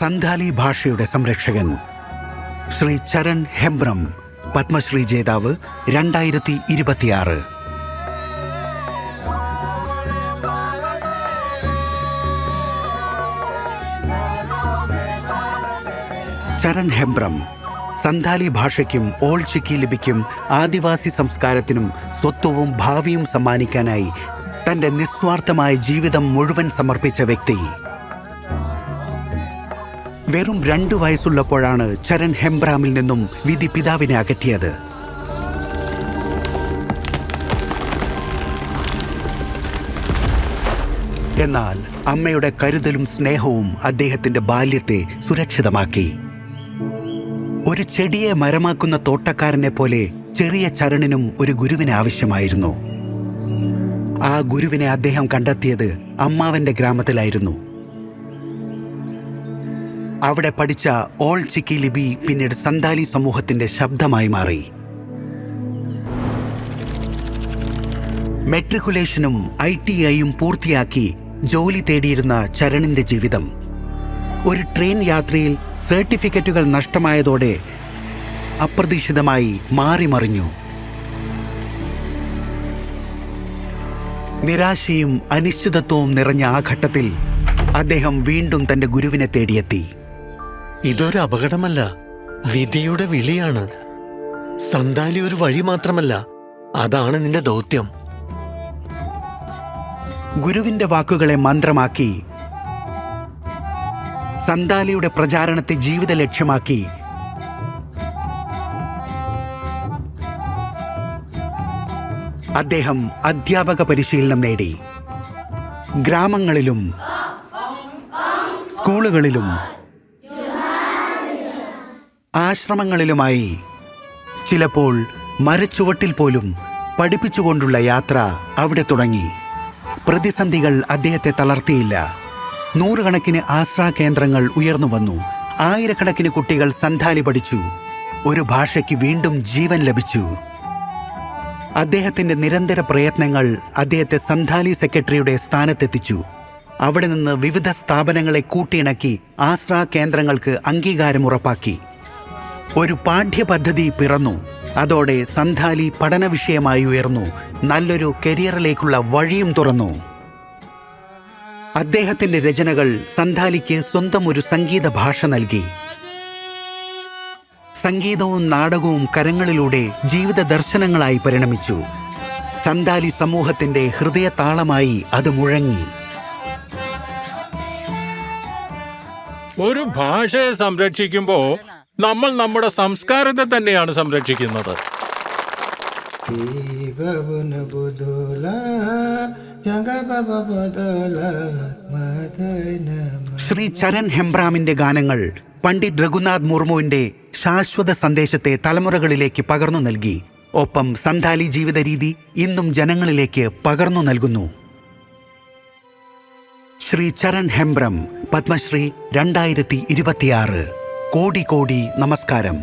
സന്താലി ഭാഷയുടെ സംരക്ഷകൻ ശ്രീ ചരൺ ഹെബ്രം, പത്മശ്രീ ജേതാവ് 2026. ചരൺ ഹെബ്രം സന്താലി ഭാഷയ്ക്കും ഓൾ ചിക്കി ലിപിക്കും ആദിവാസി സംസ്കാരത്തിനും സ്വത്വവും ഭാവിയും സമ്മാനിക്കാനായി തന്റെ നിസ്വാർത്ഥമായ ജീവിതം മുഴുവൻ സമർപ്പിച്ച വ്യക്തി. വെറും 2 വയസ്സുള്ളപ്പോഴാണ് ചരൺ ഹെബ്രാമിൽ നിന്നും വിധി പിതാവിനെ അകറ്റിയത്. എന്നാൽ അമ്മയുടെ കരുതലും സ്നേഹവും അദ്ദേഹത്തിന്റെ ബാല്യത്തെ സുരക്ഷിതമാക്കി. ഒരു ചെടിയെ മരമാക്കുന്ന തോട്ടക്കാരനെ പോലെ ചെറിയ ചരണിനും ഒരു ഗുരുവിനെ ആവശ്യമായിരുന്നു. ആ ഗുരുവിനെ അദ്ദേഹം കണ്ടെത്തിയത് അമ്മാവന്റെ ഗ്രാമത്തിലായിരുന്നു. അവിടെ പഠിച്ച ഓൾ ചിക്കി ലിപി പിന്നീട് സന്താലി സമൂഹത്തിന്റെ ശബ്ദമായി മാറി. മെട്രിക്കുലേഷനും ITIയും പൂർത്തിയാക്കി ജോലി തേടിയിരുന്ന ചരണിന്റെ ജീവിതം ഒരു ട്രെയിൻ യാത്രയിൽ സർട്ടിഫിക്കറ്റുകൾ നഷ്ടമായതോടെ അപ്രതീക്ഷിതമായി മാറിമറിഞ്ഞു. നിരാശയും അനിശ്ചിതത്വവും നിറഞ്ഞ ആ ഘട്ടത്തിൽ അദ്ദേഹം വീണ്ടും തന്റെ ഗുരുവിനെ തേടിയെത്തി. ഇതൊരു അപകടമല്ല, വിധിയുടെ വിളിയാണ്. സന്താലി ഒരു വഴി മാത്രമല്ല, അതാണ് നിന്റെ ദൗത്യം. ഗുരുവിന്റെ വാക്കുകളെ മന്ത്രമാക്കി സന്താലിയുടെ പ്രചാരണത്തെ ജീവിത ലക്ഷ്യമാക്കി അദ്ദേഹം അധ്യാപക പരിശീലനം നേടി. ഗ്രാമങ്ങളിലും സ്കൂളുകളിലും ആശ്രമങ്ങളിലുമായി, ചിലപ്പോൾ മരച്ചുവട്ടിൽ പോലും പഠിപ്പിച്ചുകൊണ്ടുള്ള യാത്ര അവിടെ തുടങ്ങി. പ്രതിസന്ധികൾ അദ്ദേഹത്തെ തളർത്തിയില്ല. 100 കണക്കിന് ആശ്രാ കേന്ദ്രങ്ങൾ ഉയർന്നു വന്നു. 1000 കുട്ടികൾ സന്താലി പഠിച്ചു. ഒരു ഭാഷയ്ക്ക് വീണ്ടും ജീവൻ ലഭിച്ചു. അദ്ദേഹത്തിന്റെ നിരന്തര പ്രയത്നങ്ങൾ അദ്ദേഹത്തെ സന്താലി സെക്രട്ടറിയുടെ സ്ഥാനത്തെത്തിച്ചു. അവിടെ നിന്ന് വിവിധ സ്ഥാപനങ്ങളെ കൂട്ടിയിണക്കി ആശ്രാ കേന്ദ്രങ്ങൾക്ക് അംഗീകാരം ഉറപ്പാക്കി. ഒരു പാഠ്യപദ്ധതി പിറന്നു. അതോടെ സന്താലി പഠന വിഷയമായി ഉയർന്നു. നല്ലൊരു കരിയറിലേക്കുള്ള വഴിയും തുറന്നു. അദ്ദേഹത്തിന്റെ രചനകൾ സന്താലിക്ക് സ്വന്തം ഒരു സംഗീത ഭാഷ നൽകി. സംഗീതവും നാടകവും കരങ്ങളിലൂടെ ജീവിത ദർശനങ്ങളായി പരിണമിച്ചു. സന്താലി സമൂഹത്തിന്റെ ഹൃദയതാളമായി അത് മുഴങ്ങി. ഒരു ഭാഷയെ സംരക്ഷിക്കുമ്പോൾ നമ്മൾ നമ്മുടെ സംസ്കാരത്തെ തന്നെയാണ് സംരക്ഷിക്കുന്നത്. ശ്രീ ചരൺ ഹെബ്രാമിന്റെ ഗാനങ്ങൾ പണ്ഡിറ്റ് രഘുനാഥ് മുർമുവിന്റെ ശാശ്വത സന്ദേശത്തെ തലമുറകളിലേക്ക് പകർന്നു നൽകി. ഒപ്പം സന്താലി ജീവിത രീതി ഇന്നും ജനങ്ങളിലേക്ക് പകർന്നു നൽകുന്നു. ശ്രീ ചരൺ ഹെബ്രം, പത്മശ്രീ 2026. കോടി കോടി നമസ്കാരം.